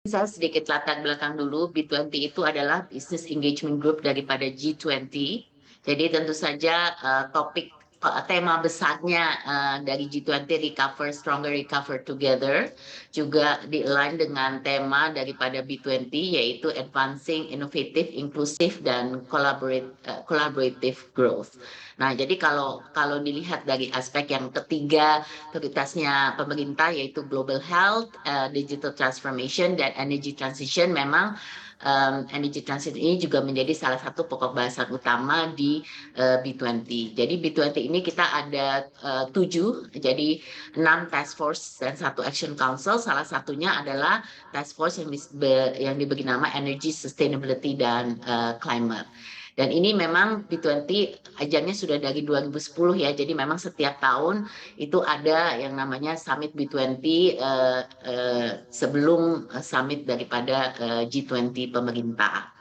Saya sedikit latar belakang dulu, B20 itu adalah Business Engagement Group daripada G20. Jadi tentu saja tema besarnya dari G20 Recover Stronger, Recover Together juga di-align dengan tema daripada B20 yaitu Advancing Innovative, Inclusive, dan Collaborative Growth. Nah, jadi kalau dilihat dari aspek yang ketiga prioritasnya pemerintah yaitu global health, digital transformation, dan energy transition, memang energy transition ini juga menjadi salah satu pokok bahasan utama di B20. Jadi B20 ini kita ada 7, jadi 6 task force dan 1 action council. Salah satunya adalah task force yang diberi nama Energy Sustainability dan Climate. Dan ini memang B20 ajarnya sudah dari 2010 ya, jadi memang setiap tahun itu ada yang namanya Summit B20 sebelum summit daripada G20 pemerintah.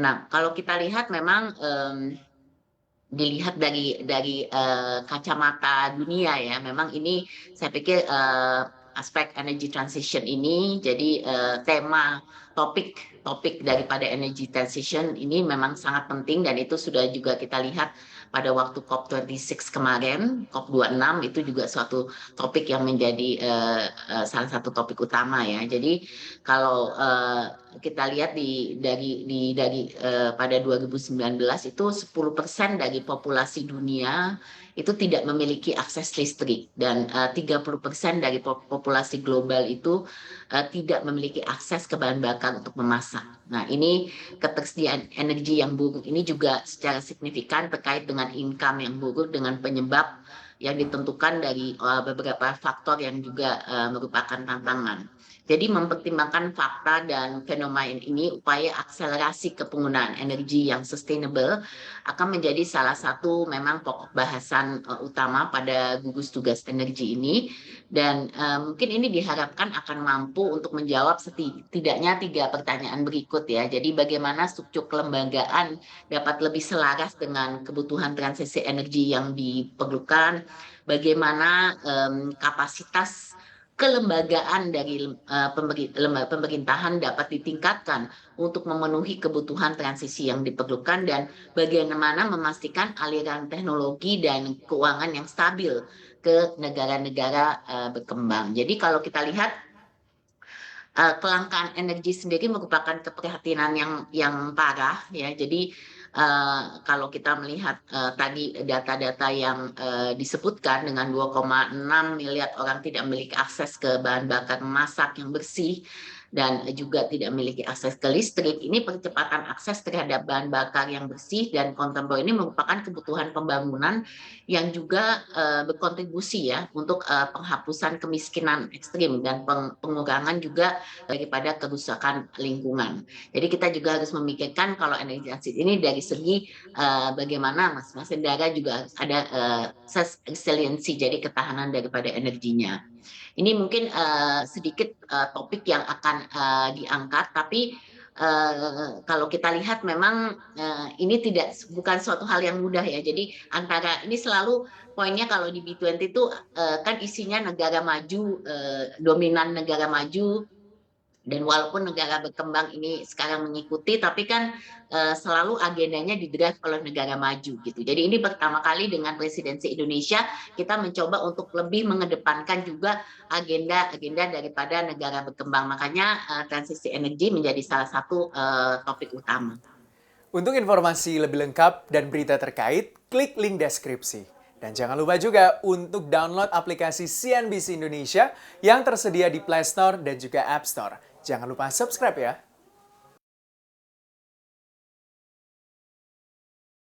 Nah, kalau kita lihat memang dilihat dari kacamata dunia ya, memang ini saya pikir aspek energy transition ini jadi topik daripada energy transition ini memang sangat penting, dan itu sudah juga kita lihat pada waktu COP26 kemarin, COP26 itu juga suatu topik yang menjadi salah satu topik utama ya. Jadi kalau kita lihat pada 2019 itu 10% dari populasi dunia itu tidak memiliki akses listrik, dan 30% dari populasi global itu tidak memiliki akses ke bahan bakar untuk memasak. Nah, ini ketersediaan energi yang buruk ini juga secara signifikan terkait dengan income yang buruk dengan penyebab yang ditentukan dari beberapa faktor yang juga merupakan tantangan. Jadi mempertimbangkan fakta dan fenomena ini, upaya akselerasi kepenggunaan energi yang sustainable akan menjadi salah satu memang pokok bahasan utama pada gugus tugas energi ini. Dan mungkin ini diharapkan akan mampu untuk menjawab setidaknya 3 pertanyaan berikut ya. Jadi bagaimana struktur kelembagaan dapat lebih selaras dengan kebutuhan transisi energi yang diperlukan, bagaimana kapasitas kelembagaan dari pemerintahan dapat ditingkatkan untuk memenuhi kebutuhan transisi yang diperlukan, dan bagaimana memastikan aliran teknologi dan keuangan yang stabil ke negara-negara berkembang. Jadi kalau kita lihat kelangkaan energi sendiri merupakan keprihatinan yang parah ya. Jadi kalau kita melihat tadi data-data yang disebutkan dengan 2,6 miliar orang tidak memiliki akses ke bahan bakar memasak yang bersih dan juga tidak memiliki akses ke listrik, ini percepatan akses terhadap bahan bakar yang bersih dan kontemporer ini merupakan kebutuhan pembangunan yang juga berkontribusi ya untuk penghapusan kemiskinan ekstrim dan pengurangan juga daripada kerusakan lingkungan. Jadi kita juga harus memikirkan kalau energi transit ini dari segi bagaimana masing-masing negara juga harus ada resiliensi, jadi ketahanan daripada energinya. Ini mungkin sedikit topik yang akan diangkat, tapi kalau kita lihat memang ini bukan suatu hal yang mudah ya. Jadi antara ini selalu poinnya kalau di B20 itu kan isinya negara maju, dominan negara maju, dan walaupun negara berkembang ini sekarang mengikuti, tapi kan selalu agendanya didrive oleh negara maju gitu. Jadi ini pertama kali dengan presidensi Indonesia kita mencoba untuk lebih mengedepankan juga agenda daripada negara berkembang. Makanya transisi energi menjadi salah satu topik utama. Untuk informasi lebih lengkap dan berita terkait, klik link deskripsi. Dan jangan lupa juga untuk download aplikasi CNBC Indonesia yang tersedia di Play Store dan juga App Store. Jangan lupa subscribe ya.